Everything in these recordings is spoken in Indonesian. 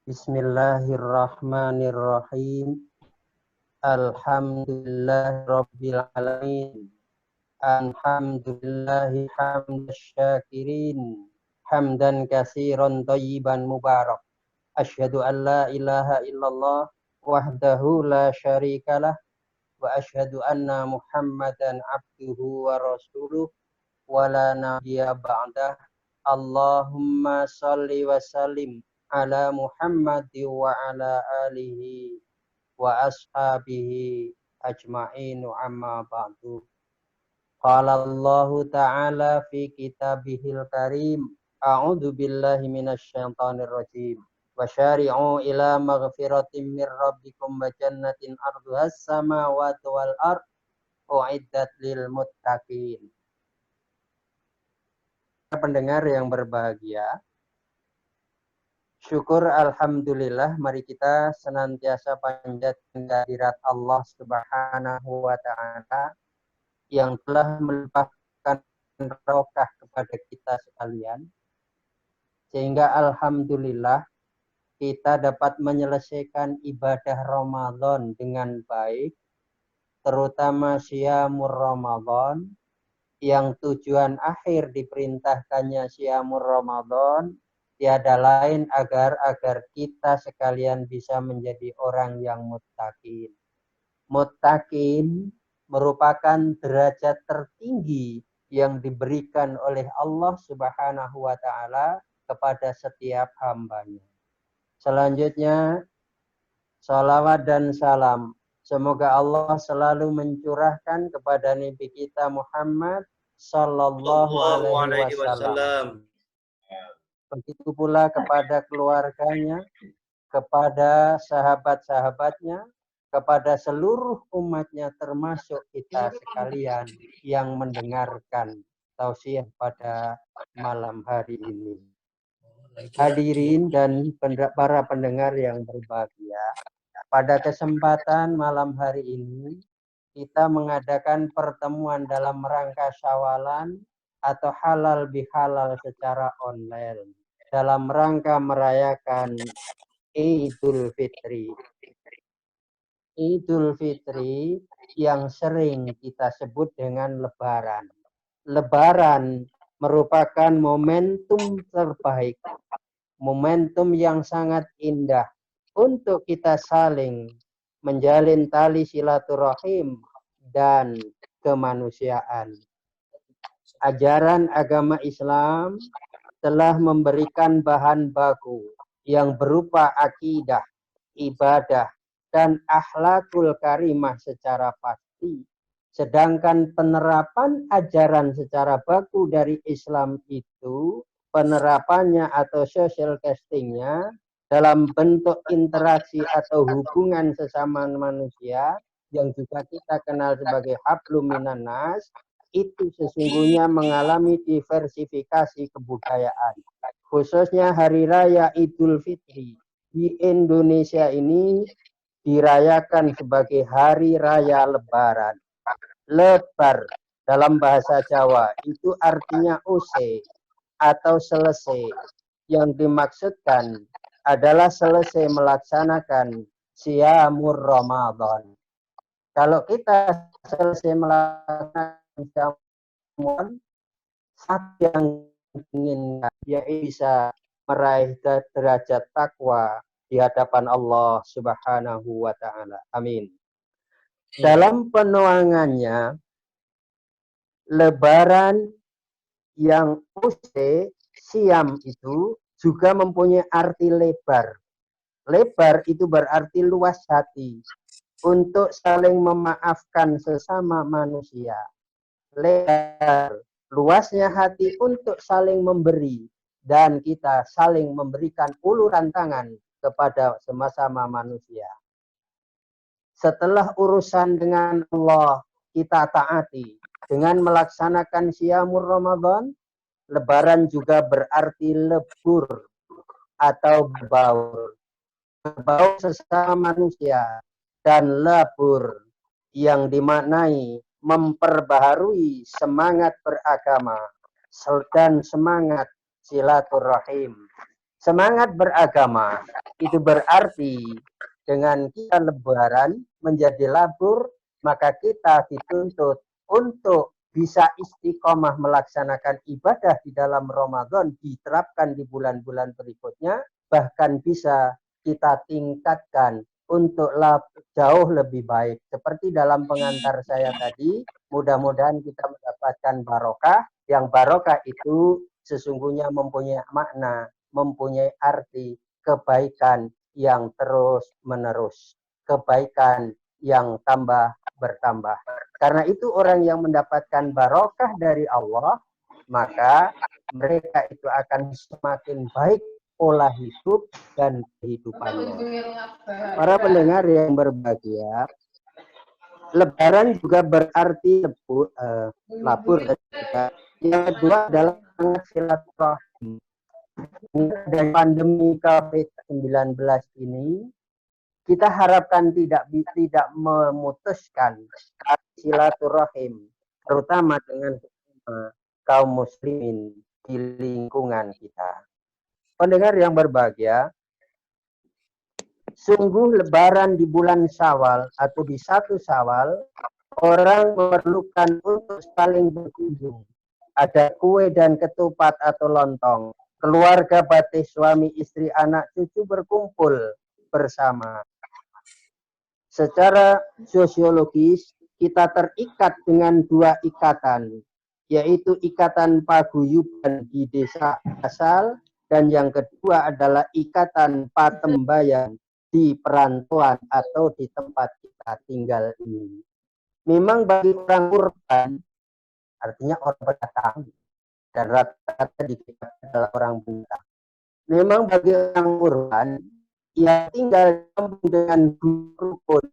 Bismillahirrahmanirrahim. Alhamdulillahirabbil alamin. Alhamdulillahi hamdasy syakirin. Hamdan katsiran thayyiban mubarak. Asyhadu an la ilaha illallah wahdahu la syarikalah wa asyhadu anna Muhammadan abduhu wa rasuluh wa la nabiyya ba'dah. Allahumma shalli wa sallim ala Muhammad wa ala alihi wa ashabihi ajma'in amma ba'du. Qala Allah ta'ala fi kitabihil karim. A'udzu billahi minasy syaithanir rajim. Wa syari'u ila maghfiratin mir rabbikum wa jannatin arduhas samawati wal ard uiddat lil muttaqin. Pendengar yang berbahagia, syukur alhamdulillah, mari kita senantiasa panjatkan kehadirat Allah Subhanahu wa taala yang telah melimpahkan barokah kepada kita sekalian, sehingga alhamdulillah kita dapat menyelesaikan ibadah Ramadan dengan baik, terutama Syamur Ramadan, yang tujuan akhir diperintahkannya Syamur Ramadan tiada lain agar kita sekalian bisa menjadi orang yang muttaqin. Muttaqin merupakan derajat tertinggi yang diberikan oleh Allah Subhanahu wa taala kepada setiap hambanya. Selanjutnya, salawat dan salam semoga Allah selalu mencurahkan kepada Nabi kita Muhammad sallallahu alaihi wasallam. Begitu pula kepada keluarganya, kepada sahabat-sahabatnya, kepada seluruh umatnya termasuk kita sekalian yang mendengarkan tausiah pada malam hari ini. Hadirin dan para pendengar yang berbahagia, pada kesempatan malam hari ini kita mengadakan pertemuan dalam rangka Syawalan atau halal bihalal secara online dalam rangka merayakan Idul Fitri. Idul Fitri yang sering kita sebut dengan Lebaran. Lebaran merupakan momentum terbaik, momentum yang sangat indah untuk kita saling menjalin tali silaturahim dan kemanusiaan. Ajaran agama Islam telah memberikan bahan baku yang berupa akidah, ibadah, dan akhlakul karimah secara pasti. Sedangkan penerapan ajaran secara baku dari Islam itu, penerapannya atau social castingnya dalam bentuk interaksi atau hubungan sesama manusia yang juga kita kenal sebagai hablum minan nas, itu sesungguhnya mengalami diversifikasi kebudayaan. Khususnya hari raya Idul Fitri di Indonesia ini dirayakan sebagai hari raya Lebaran. Lebar dalam bahasa Jawa itu artinya usai atau selesai. Yang dimaksudkan adalah selesai melaksanakan Syamur Ramadan. Kalau kita selesai melaksanakan Syamur, satu yang inginkan yaitu bisa meraih derajat takwa di hadapan Allah Subhanahu wa taala. Amin. Dalam penuangannya, Lebaran yang usai Syam itu juga mempunyai arti lebar. Lebar itu berarti luas hati untuk saling memaafkan sesama manusia. Lebar, luasnya hati untuk saling memberi dan kita saling memberikan uluran tangan kepada sama-sama manusia. Setelah urusan dengan Allah kita taati dengan melaksanakan Syamur Ramadan, Lebaran juga berarti lebur atau berbaur. Berbaur sesama manusia dan lebur yang dimaknai memperbaharui semangat beragama dan semangat silaturahim. Semangat beragama Itu berarti dengan kita lebaran menjadi labur, maka kita dituntut untuk bisa istiqomah melaksanakan ibadah di dalam Ramadan, diterapkan di bulan-bulan berikutnya, bahkan bisa kita tingkatkan untuk jauh lebih baik. Seperti dalam pengantar saya tadi, mudah-mudahan kita mendapatkan barokah, yang barokah itu sesungguhnya mempunyai makna, mempunyai arti, kebaikan yang terus menerus, kebaikan yang tambah bertambah. Karena itu orang yang mendapatkan barokah dari Allah, maka mereka itu akan semakin baik pola hidup dan kehidupannya. Para pendengar yang berbahagia, lebaran juga berarti labur. Yang kedua adalah silaturahmi. Dari pandemi COVID-19 ini, kita harapkan tidak memutuskan silaturahim, terutama dengan kaum muslimin di lingkungan kita. Pendengar yang berbahagia, sungguh lebaran di bulan Syawal atau di 1 Syawal, orang memerlukan untuk saling berkunjung. Ada kue dan ketupat atau lontong. Keluarga batin suami, istri, anak, cucu berkumpul bersama. Secara sosiologis, kita terikat dengan 2 ikatan, yaitu ikatan paguyuban di desa asal, dan yang kedua adalah ikatan patembayan di perantauan atau di tempat kita tinggal ini. Memang bagi orang urban, artinya orang pendatang, dan rata-rata di kita adalah orang pendatang. Memang bagi orang urban yang tinggal dengan rukun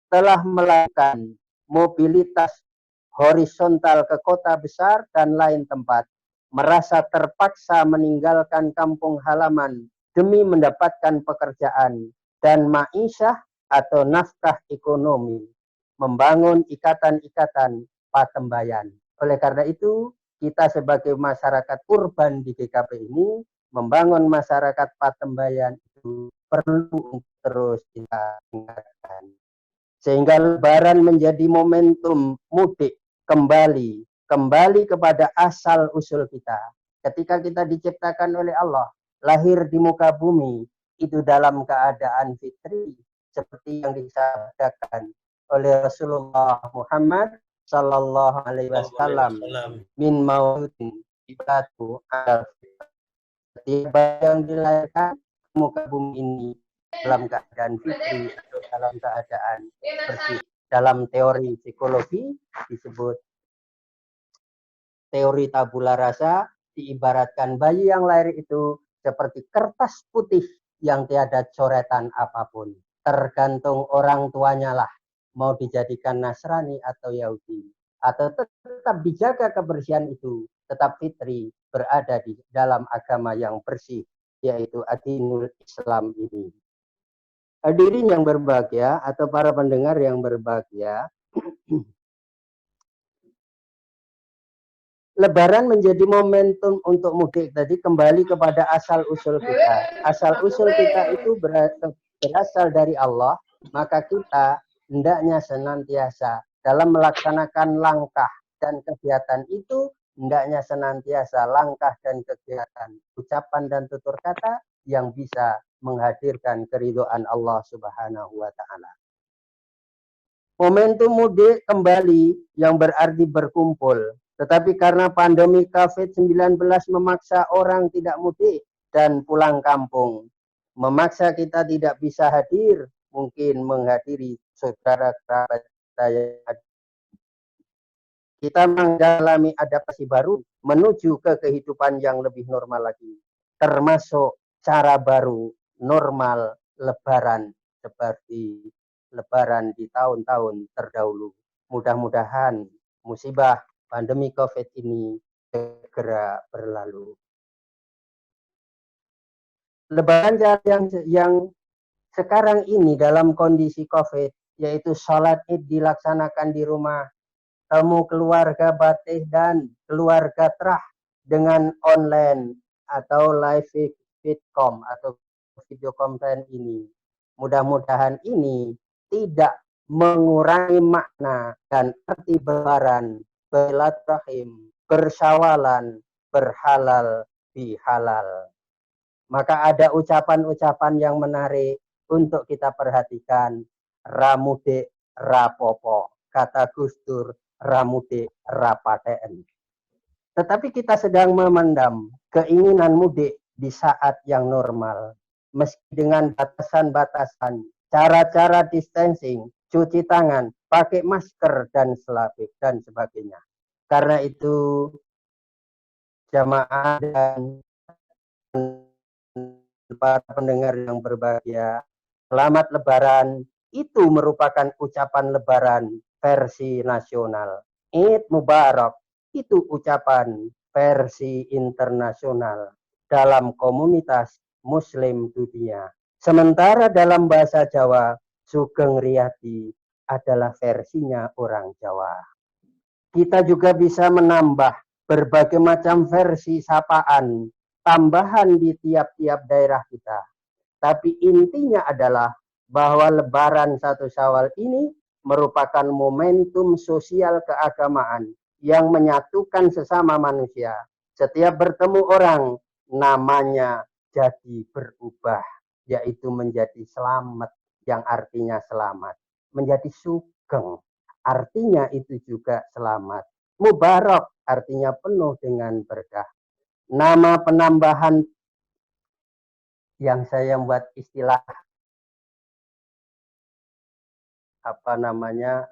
telah melakukan mobilitas horizontal ke kota besar dan lain tempat, merasa terpaksa meninggalkan kampung halaman demi mendapatkan pekerjaan dan ma'isyah atau nafkah ekonomi, membangun ikatan-ikatan patembayan. Oleh karena itu, kita sebagai masyarakat urban di GKP ini membangun masyarakat patembayan itu perlu terus kita tingkatkan. Sehingga lebaran menjadi momentum mudik kembali kepada asal usul kita. Ketika kita diciptakan oleh Allah, lahir di muka bumi, itu dalam keadaan fitri, seperti yang disabdakan oleh Rasulullah Muhammad Sallallahu Alaihi Wasallam, min maudin ibadu al setiap yang dilahirkan ke muka bumi ini dalam keadaan fitri atau dalam keadaan bersih. Dalam teori psikologi disebut teori tabula rasa, diibaratkan bayi yang lahir itu seperti kertas putih yang tiada coretan apapun. Tergantung orang tuanya lah, mau dijadikan Nasrani atau Yahudi, atau tetap dijaga kebersihan itu, tetap fitri, berada di dalam agama yang bersih, yaitu Adinul Islam ini. Hadirin yang berbahagia atau para pendengar yang berbahagia, Lebaran menjadi momentum untuk mudik tadi kembali kepada asal usul kita. Asal usul kita itu berasal dari Allah, maka kita hendaknya senantiasa dalam melaksanakan langkah dan kegiatan itu, hendaknya senantiasa langkah dan kegiatan, ucapan dan tutur kata yang bisa menghadirkan keridhaan Allah Subhanahu wa Ta'ala. Momentum mudik kembali yang berarti berkumpul, tetapi karena pandemi COVID-19 memaksa orang tidak mudik dan pulang kampung, memaksa kita tidak bisa hadir, mungkin menghadiri saudara kerabat saya. Kita mengalami adaptasi baru menuju ke kehidupan yang lebih normal lagi, termasuk cara baru normal lebaran seperti lebaran di tahun-tahun terdahulu. Mudah-mudahan musibah pandemi COVID ini segera berlalu. Lebaran yang sekarang ini dalam kondisi COVID, yaitu sholat id dilaksanakan di rumah, temu keluarga batin dan keluarga terah dengan online atau live vidcom atau video conference ini. Mudah-mudahan ini tidak mengurangi makna dan arti berlebaran, bersilaturahim, bersyawalan, berhalal, bihalal. Maka ada ucapan-ucapan yang menarik untuk kita perhatikan. Ramudik rapopo, kata Gus Dur, ramudik rapaten. Tetapi kita sedang memendam keinginan mudik di saat yang normal. Meski dengan batasan-batasan, cara-cara distancing, cuci tangan, pakai masker, dan sebagainya. Karena itu, jamaah dan para pendengar yang berbahagia, selamat Lebaran. Itu merupakan ucapan Lebaran versi nasional. Eid Mubarak itu ucapan versi internasional dalam komunitas Muslim dunia. Sementara dalam bahasa Jawa, Sugeng Riyadi adalah versinya orang Jawa. Kita juga bisa menambah berbagai macam versi sapaan tambahan di tiap-tiap daerah kita. Tapi intinya adalah bahwa Lebaran 1 Syawal ini merupakan momentum sosial keagamaan yang menyatukan sesama manusia. Setiap bertemu orang, namanya jadi berubah, yaitu menjadi selamat, yang artinya selamat. Menjadi sugeng, artinya itu juga selamat. Mubarak, artinya penuh dengan berkah. Nama penambahan yang saya buat istilah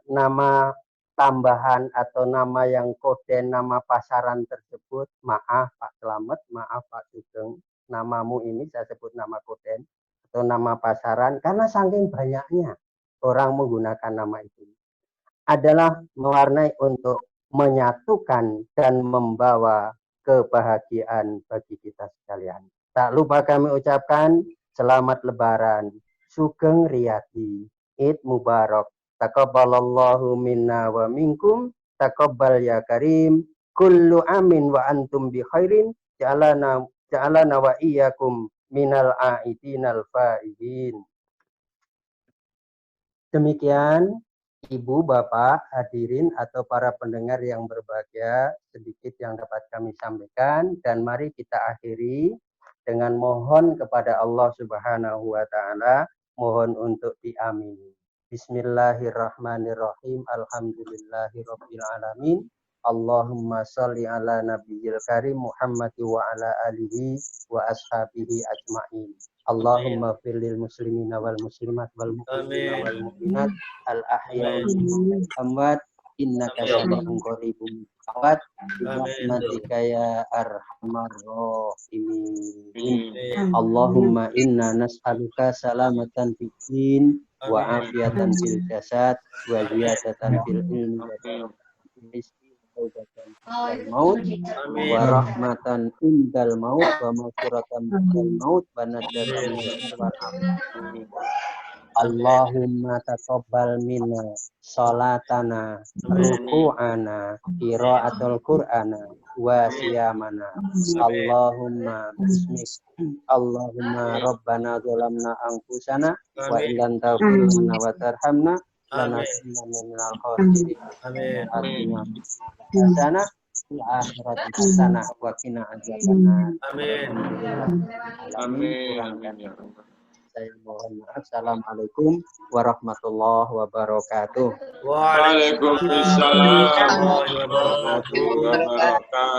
nama tambahan atau nama yang kode nama pasaran tersebut, maaf Pak Slamet, maaf Pak Sugeng, namamu ini saya sebut nama kode atau nama pasaran karena saking banyaknya orang menggunakan nama itu, adalah mewarnai untuk menyatukan dan membawa kebahagiaan bagi kita sekalian. Tak lupa kami ucapkan selamat Lebaran, Sugeng Riyadi, Eid Mubarak, taqabbalallahu minna wa minkum, taqabbal ya karim, kullu amin wa antum bi khairin, ja'alana wa iyyakum minal a'idinal fa'idin. Demikian Ibu, Bapak, hadirin atau para pendengar yang berbahagia, sedikit yang dapat kami sampaikan, dan mari kita akhiri dengan mohon kepada Allah Subhanahu wa Ta'ala, mohon untuk diamini. Bismillahirrahmanirrahim. Alhamdulillahirabbil alamin. Allahumma sholli ala nabiyil karim Muhammad wa ala alihi wa ashabihi ajma'in. Allahumma firlil muslimina wal muslimat wal mu'minina wal mu'minat al ahya'i minhum amwat innaka sami'un qaribun mujib birahmatika ya arhamar rahimin. Allahumma inna nas'aluka salamatan fid din wa afiyatan fil jasad wa ziyadatan fil ilmi wa maut wa rahmatan indal maut wa maghfiratan indal maut wa najatan minal amin. Allahumma taqabbal minna salatana ruku'ana qiraatul qur'ana wa siyamana. Allahumma bismik Allahumma rabbana zalamna anfusana wa illam taghfir lana wa tarhamna lanakunanna minal khasirin. Amin. Sana fil akhirati hasanah wa qina adzabannar. Amin. Amin. Saya mohon maaf. Assalamualaikum warahmatullahi wabarakatuh. Waalaikumsalam warahmatullahi wabarakatuh.